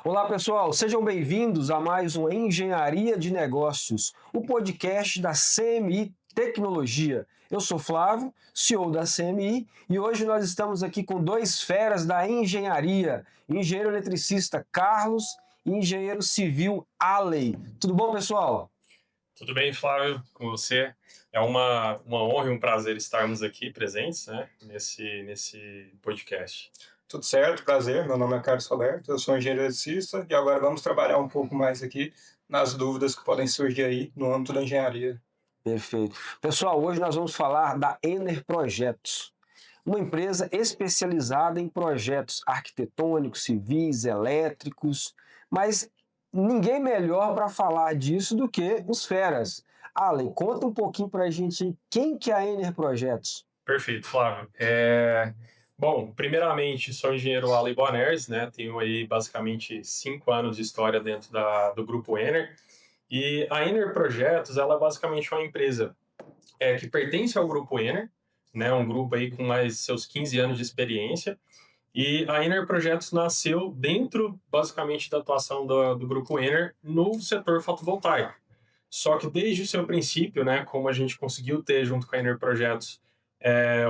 Olá, pessoal, sejam bem-vindos a mais um Engenharia de Negócios, o podcast da CMI Tecnologia. Eu sou Flávio, CEO da CMI, e hoje nós estamos aqui com dois feras da engenharia, engenheiro eletricista Carlos e engenheiro civil Aley. Tudo bom, pessoal? Tudo bem, Flávio, com você? É uma honra e um prazer estarmos aqui presentes, né, nesse podcast. Tudo certo, prazer. Meu nome é Carlos Roberto, eu sou engenheiro eletricista e agora vamos trabalhar um pouco mais aqui nas dúvidas que podem surgir aí no âmbito da engenharia. Perfeito. Pessoal, hoje nós vamos falar da Ener Projetos, uma empresa especializada em projetos arquitetônicos, civis, elétricos, mas ninguém melhor para falar disso do que os feras. Allen, conta um pouquinho para a gente quem que é a Ener Projetos. Perfeito, Flávio. Bom, primeiramente, sou o engenheiro Aley Boners, né? Tenho aí basicamente 5 anos de história dentro do grupo Ener. E a Ener Projetos, ela é basicamente uma empresa que pertence ao grupo Ener, né? Um grupo aí com mais seus 15 anos de experiência. E a Ener Projetos nasceu dentro, basicamente, da atuação do grupo Ener no setor fotovoltaico. Só que desde o seu princípio, né, como a gente conseguiu ter junto com a Ener Projetos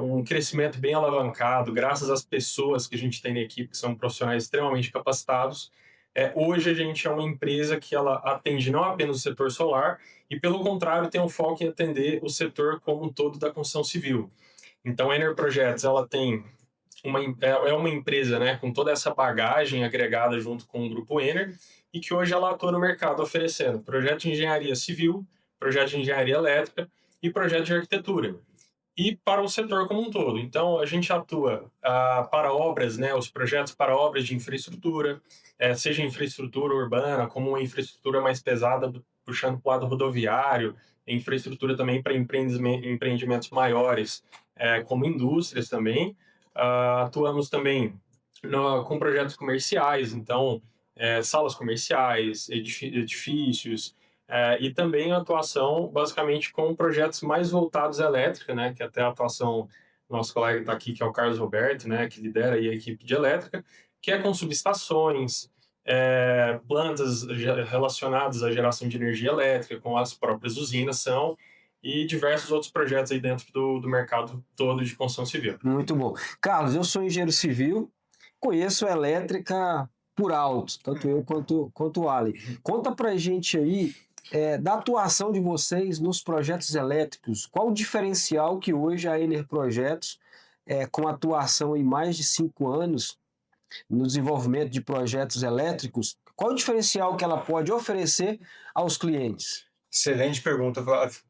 um crescimento bem alavancado, graças às pessoas que a gente tem na equipe, que são profissionais extremamente capacitados, hoje a gente é uma empresa que ela atende não apenas o setor solar, e pelo contrário tem um foco em atender o setor como um todo da construção civil. Então a Ener Projetos ela tem uma empresa, né, com toda essa bagagem agregada junto com o Grupo Ener e que hoje ela atua no mercado oferecendo projeto de engenharia civil, projeto de engenharia elétrica e projeto de arquitetura. E para o setor como um todo. Então, a gente atua para obras, né, os projetos para obras de infraestrutura, seja infraestrutura urbana, como uma infraestrutura mais pesada, puxando para o lado rodoviário, infraestrutura também para empreendimentos maiores, como indústrias também. Atuamos também com projetos comerciais, então, salas comerciais, edifícios, e também a atuação, basicamente, com projetos mais voltados à elétrica, né, que até a atuação do nosso colega está aqui, que é o Carlos Roberto, né, que lidera aí a equipe de elétrica, que é com subestações, plantas relacionadas à geração de energia elétrica, com as próprias usinas são, e diversos outros projetos aí dentro do mercado todo de construção civil. Muito bom. Carlos, eu sou engenheiro civil, conheço a elétrica por alto, tanto eu quanto o Allen. Conta pra gente aí da atuação de vocês nos projetos elétricos. Qual o diferencial que hoje a Ener Projetos, com atuação em mais de 5 anos no desenvolvimento de projetos elétricos, qual o diferencial que ela pode oferecer aos clientes? Excelente pergunta, Flávio.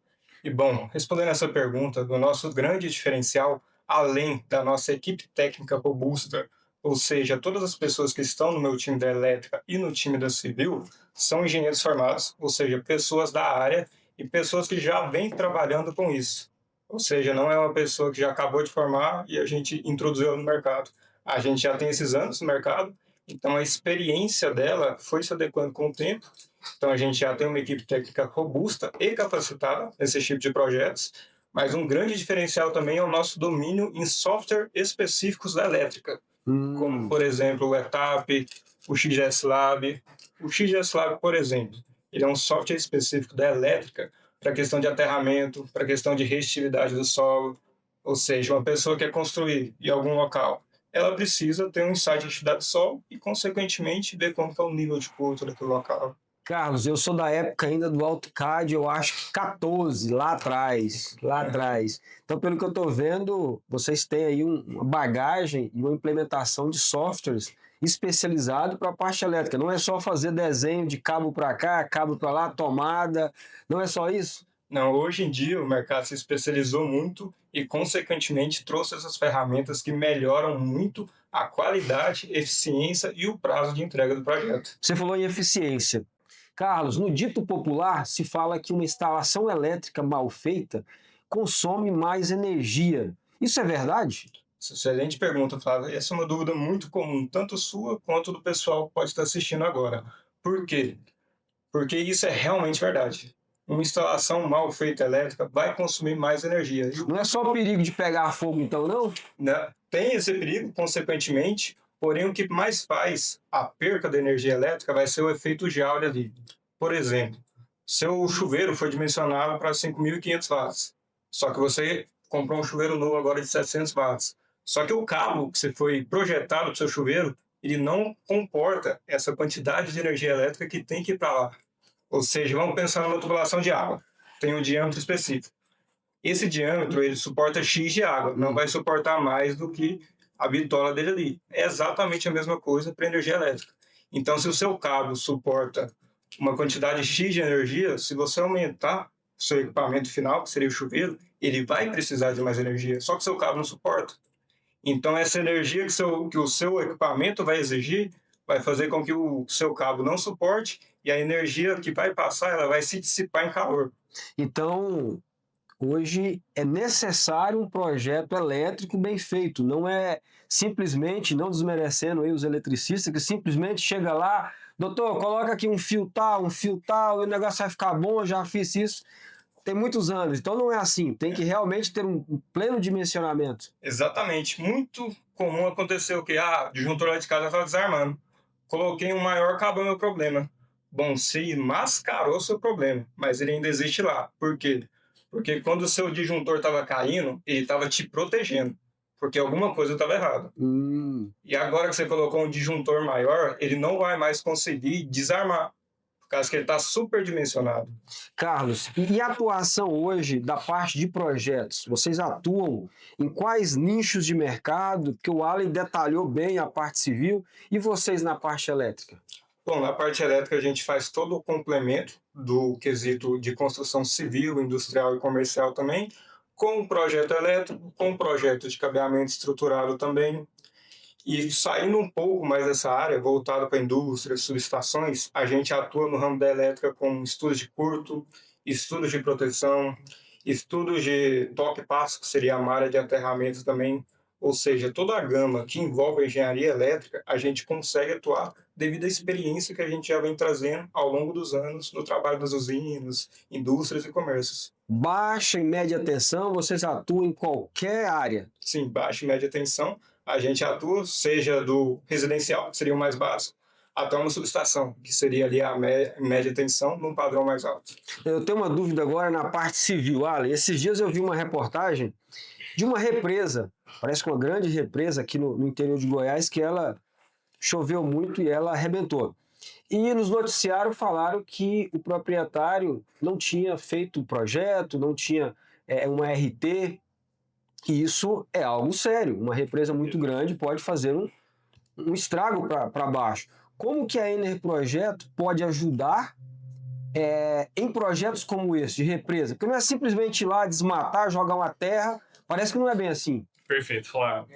E bom, respondendo essa pergunta, o nosso grande diferencial, além da nossa equipe técnica robusta, ou seja, todas as pessoas que estão no meu time da elétrica e no time da civil, são engenheiros formados, ou seja, pessoas da área e pessoas que já vêm trabalhando com isso. Ou seja, não é uma pessoa que já acabou de formar e a gente introduziu no mercado. A gente já tem esses anos no mercado, então a experiência dela foi se adequando com o tempo. Então a gente já tem uma equipe técnica robusta e capacitada nesse tipo de projetos, mas um grande diferencial também é o nosso domínio em software específicos da elétrica, como, por exemplo, o ETAP, o XGS Lab. O XGS Lab, por exemplo, ele é um software específico da elétrica para a questão de aterramento, para a questão de resistividade do solo, ou seja, uma pessoa que quer construir em algum local, ela precisa ter um insight de atividade do solo e, consequentemente, ver como está o nível de curto daquele local. Carlos, eu sou da época ainda do AutoCAD, eu acho que 14, lá atrás, lá atrás. Então, pelo que eu estou vendo, vocês têm aí uma bagagem e uma implementação de softwares especializado para a parte elétrica. Não é só fazer desenho de cabo para cá, cabo para lá, tomada, não é só isso? Não, hoje em dia o mercado se especializou muito e, consequentemente, trouxe essas ferramentas que melhoram muito a qualidade, eficiência e o prazo de entrega do projeto. Você falou em eficiência. Carlos, no dito popular se fala que uma instalação elétrica mal feita consome mais energia. Isso é verdade? Excelente pergunta, Flávio. Essa é uma dúvida muito comum, tanto sua quanto do pessoal que pode estar assistindo agora. Por quê? Porque isso é realmente verdade. Uma instalação mal feita elétrica vai consumir mais energia. Não é só o perigo de pegar fogo, então, não? Né? Tem esse perigo, consequentemente, Porém, o que mais faz a perca da energia elétrica vai ser o efeito Joule ali. Por exemplo, seu chuveiro foi dimensionado para 5.500 watts, só que você comprou um chuveiro novo agora de 700 watts. Só que o cabo que você foi projetado para o seu chuveiro, ele não comporta essa quantidade de energia elétrica que tem que ir para lá. Ou seja, vamos pensar numa tubulação de água. Tem um diâmetro específico. Esse diâmetro, ele suporta X de água, não vai suportar mais do que a bitola dele ali. É exatamente a mesma coisa para energia elétrica. Então, se o seu cabo suporta uma quantidade X de energia, se você aumentar o seu equipamento final, que seria o chuveiro, ele vai precisar de mais energia, só que o seu cabo não suporta. Então, essa energia que o seu equipamento vai exigir vai fazer com que o seu cabo não suporte e a energia que vai passar ela vai se dissipar em calor. Então, hoje é necessário um projeto elétrico bem feito, não é simplesmente, não desmerecendo aí os eletricistas, que simplesmente chega lá, doutor, coloca aqui um fio tal, e o negócio vai ficar bom, eu já fiz isso, tem muitos anos, então não é assim, tem que realmente ter um pleno dimensionamento. Exatamente. Muito comum acontecer o quê? Ah, o disjuntor lá de casa está desarmando. Coloquei um maior, acabou meu problema. Bom, você mascarou seu problema, mas ele ainda existe lá. Por quê? Porque quando o seu disjuntor estava caindo, ele estava te protegendo, porque alguma coisa estava errada. E agora que você colocou um disjuntor maior, ele não vai mais conseguir desarmar, por causa que ele está superdimensionado. Carlos, e a atuação hoje da parte de projetos? Vocês atuam em quais nichos de mercado? Porque o Allen detalhou bem a parte civil e vocês na parte elétrica? Bom, na parte elétrica a gente faz todo o complemento do quesito de construção civil, industrial e comercial também, com o projeto elétrico, com o projeto de cabeamento estruturado também. E saindo um pouco mais dessa área, voltado para indústrias, subestações, a gente atua no ramo da elétrica com estudos de curto, estudos de proteção, estudos de toque e passo, que seria a área de aterramento também. Ou seja, toda a gama que envolve a engenharia elétrica, a gente consegue atuar devido à experiência que a gente já vem trazendo ao longo dos anos no trabalho das usinas, indústrias e comércios. Baixa e média tensão, vocês atuam em qualquer área? Sim, baixa e média tensão. A gente atua, seja do residencial, que seria o mais básico, até uma subestação, que seria ali a média tensão, num padrão mais alto. Eu tenho uma dúvida agora na parte civil, Allen. Esses dias eu vi uma reportagem de uma represa, parece que uma grande represa aqui no interior de Goiás, que ela choveu muito e ela arrebentou. E nos noticiários falaram que o proprietário não tinha feito o projeto, não tinha uma RT, e isso é algo sério. Uma represa muito grande pode fazer um estrago para baixo. Como que a Ener Projeto pode ajudar em projetos como esse, de represa? Porque não é simplesmente ir lá, desmatar, jogar uma terra, parece que não é bem assim. Perfeito, Flávio.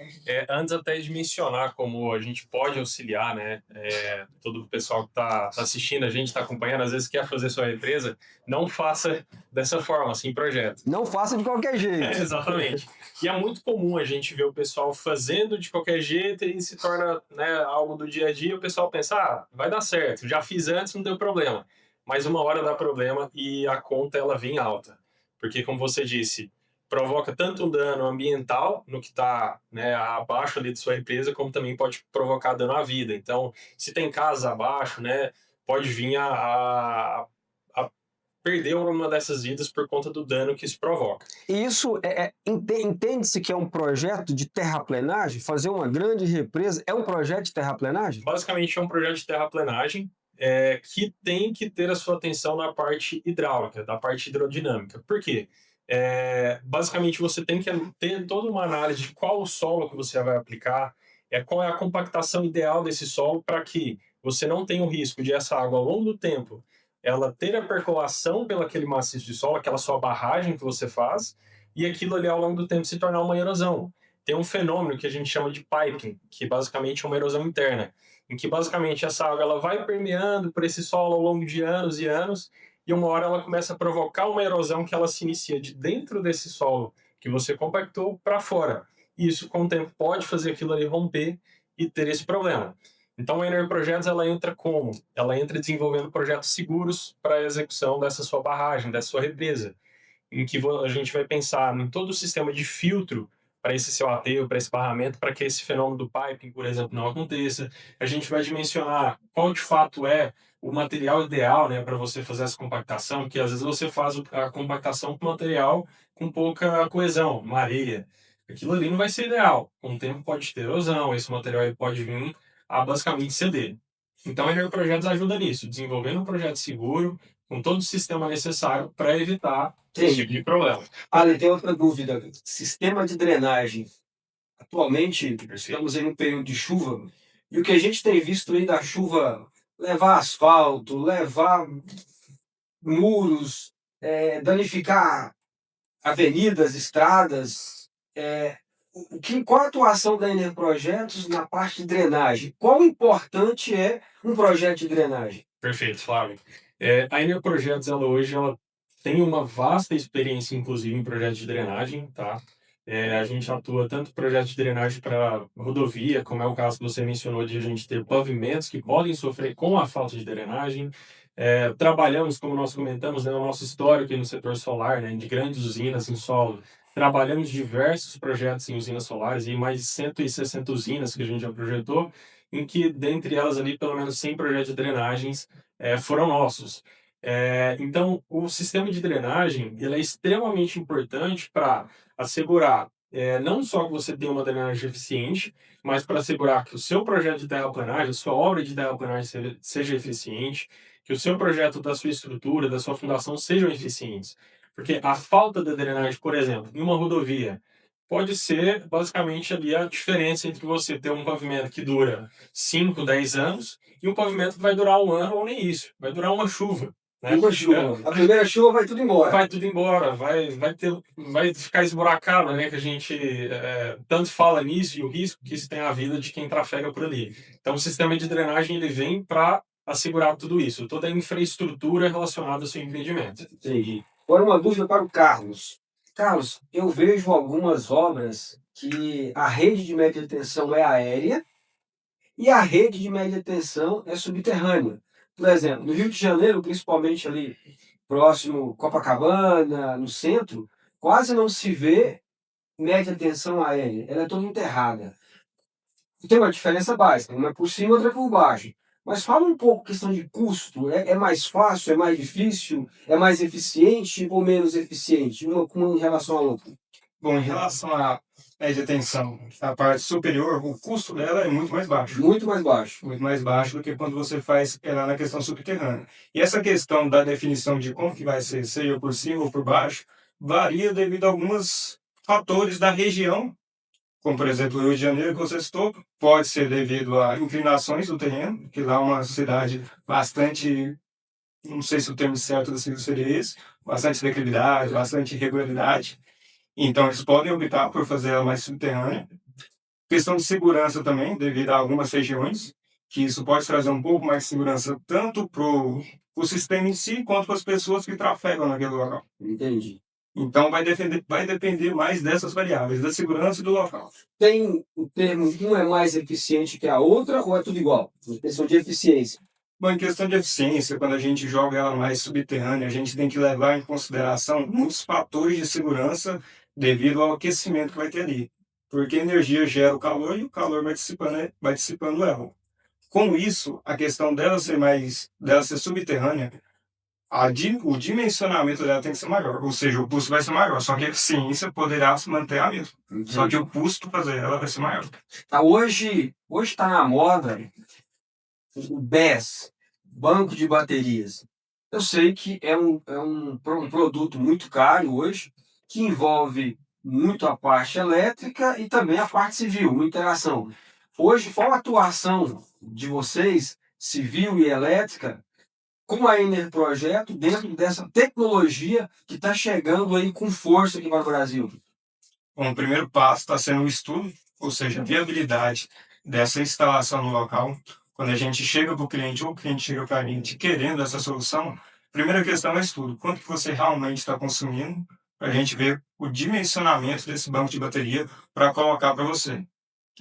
Antes até de mencionar como a gente pode auxiliar, né, todo o pessoal que está assistindo, a gente está acompanhando, às vezes quer fazer sua represa, não faça dessa forma, assim, projeto. Não faça de qualquer jeito. Exatamente. E é muito comum a gente ver o pessoal fazendo de qualquer jeito e se torna, né, algo do dia a dia, o pessoal pensa, vai dar certo, já fiz antes, não deu problema. Mas uma hora dá problema e a conta ela vem alta. Porque, como você disse, provoca tanto um dano ambiental no que está, né, abaixo ali de sua represa, como também pode provocar dano à vida. Então, se tem casa abaixo, né, pode vir a perder uma dessas vidas por conta do dano que isso provoca. E isso entende-se que é um projeto de terraplenagem? Fazer uma grande represa é um projeto de terraplenagem? Basicamente, é um projeto de terraplenagem que tem que ter a sua atenção na parte hidráulica, da parte hidrodinâmica. Por quê? Basicamente você tem que ter toda uma análise de qual o solo que você vai aplicar, qual é a compactação ideal desse solo para que você não tenha o risco de essa água ao longo do tempo ela ter a percolação pelo aquele maciço de solo, aquela sua barragem que você faz, e aquilo ali ao longo do tempo se tornar uma erosão. Tem um fenômeno que a gente chama de piping, que basicamente é uma erosão interna, em que basicamente essa água ela vai permeando por esse solo ao longo de anos e anos, e uma hora ela começa a provocar uma erosão que ela se inicia de dentro desse solo que você compactou para fora. E isso, com o tempo, pode fazer aquilo ali romper e ter esse problema. Então, a Ener Projetos, ela entra como? Ela entra desenvolvendo projetos seguros para a execução dessa sua barragem, dessa sua represa, em que a gente vai pensar em todo o sistema de filtro para esse seu aterro, para esse barramento, para que esse fenômeno do piping, por exemplo, não aconteça. A gente vai dimensionar qual de fato é o material ideal, né, para você fazer essa compactação, porque às vezes você faz a compactação com material com pouca coesão, uma areia. Aquilo ali não vai ser ideal. Com o tempo pode ter erosão, esse material aí pode vir a basicamente ceder. Então, a Projetos ajuda nisso, desenvolvendo um projeto seguro, com todo o sistema necessário para evitar esse tipo de problema. Ali tem outra dúvida. Sistema de drenagem. Atualmente, estamos em um período de chuva, e o que a gente tem visto aí da chuva levar asfalto, levar muros, danificar avenidas, estradas. Qual a atuação da Ener Projetos na parte de drenagem? Quão importante é um projeto de drenagem? Perfeito, Flávio. A Ener Projetos, ela tem uma vasta experiência, inclusive, em projetos de drenagem, tá? A gente atua tanto em projetos de drenagem para rodovia, como é o caso que você mencionou de a gente ter pavimentos que podem sofrer com a falta de drenagem. Trabalhamos, como nós comentamos, né, no nosso histórico no setor solar, né, de grandes usinas em solo. Trabalhamos diversos projetos em usinas solares e mais de 160 usinas que a gente já projetou, em que, dentre elas, ali, pelo menos 100 projetos de drenagens foram nossos. Então, o sistema de drenagem ele é extremamente importante para assegurar não só que você tenha uma drenagem eficiente, mas para assegurar que o seu projeto de terraplanagem, a sua obra de terraplanagem seja eficiente, que o seu projeto da sua estrutura, da sua fundação sejam eficientes. Porque a falta da drenagem, por exemplo, em uma rodovia, pode ser basicamente ali a diferença entre você ter um pavimento que dura 5, 10 anos e um pavimento que vai durar um ano ou nem isso, vai durar uma chuva. Né? Uma chuva. A primeira chuva vai tudo embora. Vai tudo embora, vai ficar esburacado, né? Que a gente tanto fala nisso e o risco que isso tem à vida de quem trafega por ali. Então, o sistema de drenagem ele vem para assegurar tudo isso, toda a infraestrutura relacionada ao seu empreendimento. Entendi. Agora, uma dúvida para o Carlos. Carlos, eu vejo algumas obras que a rede de média tensão é aérea e a rede de média tensão é subterrânea. Por exemplo, no Rio de Janeiro, principalmente ali próximo Copacabana, no centro, quase não se vê média tensão aérea. Ela é toda enterrada. Tem uma diferença básica, uma é por cima, outra é por baixo. Mas fala um pouco questão de custo. É mais fácil, é mais difícil, é mais eficiente ou menos eficiente? Uma em relação à outra. Bom, em relação à média tensão, a parte superior, o custo dela é muito mais baixo. Muito mais baixo. Muito mais baixo do que quando você faz ela na questão subterrânea. E essa questão da definição de como que vai ser, seja por cima ou por baixo, varia devido a alguns fatores da região, como por exemplo o Rio de Janeiro que você citou, pode ser devido a inclinações do terreno, que lá é uma cidade bastante, não sei se o termo certo seria esse, bastante declividade, bastante irregularidade. Então, eles podem optar por fazer ela mais subterrânea. Questão de segurança também, devido a algumas regiões, que isso pode trazer um pouco mais de segurança tanto para o sistema em si, quanto para as pessoas que trafegam naquele local. Entendi. Então, vai depender mais dessas variáveis, da segurança e do local. Tem o termo, um é mais eficiente que a outra ou é tudo igual? Questão de eficiência. Bom, em questão de eficiência, quando a gente joga ela mais subterrânea, a gente tem que levar em consideração muitos fatores de segurança devido ao aquecimento que vai ter ali. Porque a energia gera o calor e o calor vai dissipando ela. Com isso, a questão dela ser subterrânea, o dimensionamento dela tem que ser maior. Ou seja, o custo vai ser maior, só que a eficiência poderá se manter a mesma. Só que o custo para fazer ela vai ser maior. Tá, hoje está na moda o BESS, banco de baterias. Eu sei que é um produto muito caro hoje, que envolve muito a parte elétrica e também a parte civil, uma interação. Hoje, qual a atuação de vocês, civil e elétrica, com a Ener Projeto dentro dessa tecnologia que está chegando aí com força aqui para o Brasil? Bom, o primeiro passo está sendo o estudo, ou seja, a viabilidade dessa instalação no local. Quando a gente chega para o cliente ou o cliente chega para a gente querendo essa solução, a primeira questão é estudo. Quanto que você realmente está consumindo para a gente ver o dimensionamento desse banco de bateria para colocar para você.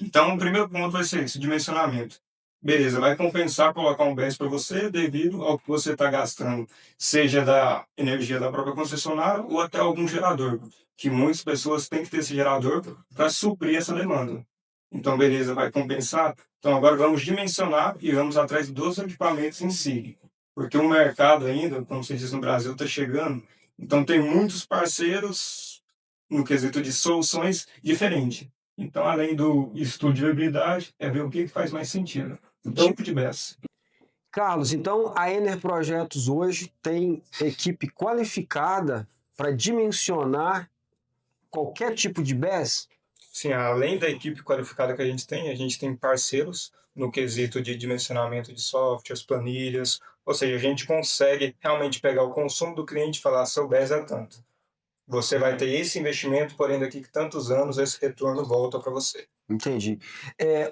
Então, o primeiro ponto vai ser esse, dimensionamento. Beleza, vai compensar colocar um BESS para você devido ao que você está gastando, seja da energia da própria concessionária ou até algum gerador, que muitas pessoas têm que ter esse gerador para suprir essa demanda. Então, beleza, vai compensar. Então, agora vamos dimensionar e vamos atrás dos equipamentos em si. Porque o mercado ainda, como se diz no Brasil, está chegando. Então, tem muitos parceiros no quesito de soluções diferentes. Então, além do estudo de viabilidade, é ver o que faz mais sentido. O tipo de BESS. Carlos, então a Ener Projetos hoje tem equipe qualificada para dimensionar qualquer tipo de BESS? Sim, além da equipe qualificada que a gente tem parceiros no quesito de dimensionamento de softwares, planilhas, ou seja, a gente consegue realmente pegar o consumo do cliente e falar, seu BES é tanto. Você vai ter esse investimento, porém daqui a tantos anos esse retorno volta para você. Entendi.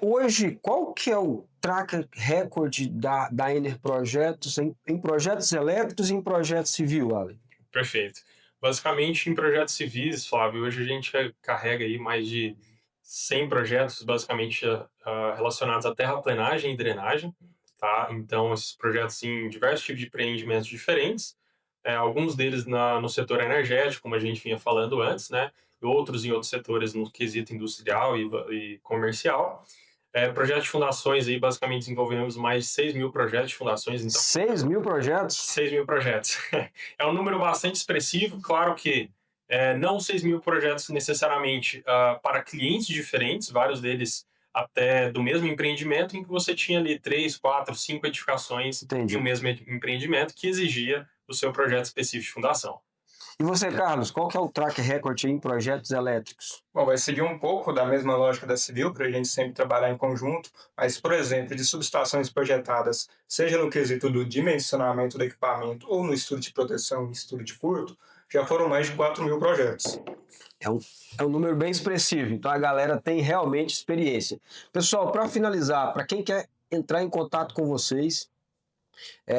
Hoje, qual que é o track record da Ener Projetos em projetos elétricos e em projetos civil, Ale? Perfeito. Basicamente, em projetos civis, Flávio, hoje a gente carrega aí mais de 100 projetos, basicamente relacionados à terraplenagem e drenagem, tá? Então, esses projetos em diversos tipos de empreendimentos diferentes, alguns deles no setor energético, como a gente vinha falando antes, né? E outros em outros setores no quesito industrial e comercial. Projetos de fundações aí, basicamente desenvolvemos mais de 6 mil projetos de fundações. Então, 6 mil projetos? 6 mil projetos. É um número bastante expressivo, claro que não 6 mil projetos necessariamente para clientes diferentes, vários deles até do mesmo empreendimento, em que você tinha ali 3, 4, 5 edificações Entendi. em um mesmo empreendimento que exigia o seu projeto específico de fundação. E você, Carlos, qual que é o track record em projetos elétricos? Bom, vai seguir um pouco da mesma lógica da civil, para a gente sempre trabalhar em conjunto, mas, por exemplo, de subestações projetadas, seja no quesito do dimensionamento do equipamento ou no estudo de proteção e estudo de furto, já foram mais de 4 mil projetos. É um número bem expressivo, então a galera tem realmente experiência. Pessoal, para finalizar, para quem quer entrar em contato com vocês,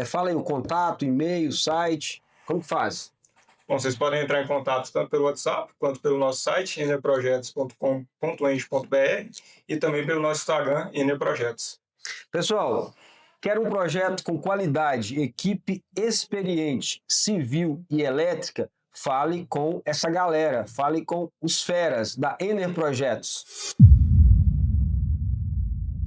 fala aí o contato, e-mail, site, como que faz? Bom, vocês podem entrar em contato tanto pelo WhatsApp quanto pelo nosso site, enerprojetos.com.eng.br e também pelo nosso Instagram, Enerprojetos. Pessoal, quer um projeto com qualidade, equipe experiente, civil e elétrica? Fale com essa galera, fale com os feras da Ener Projetos.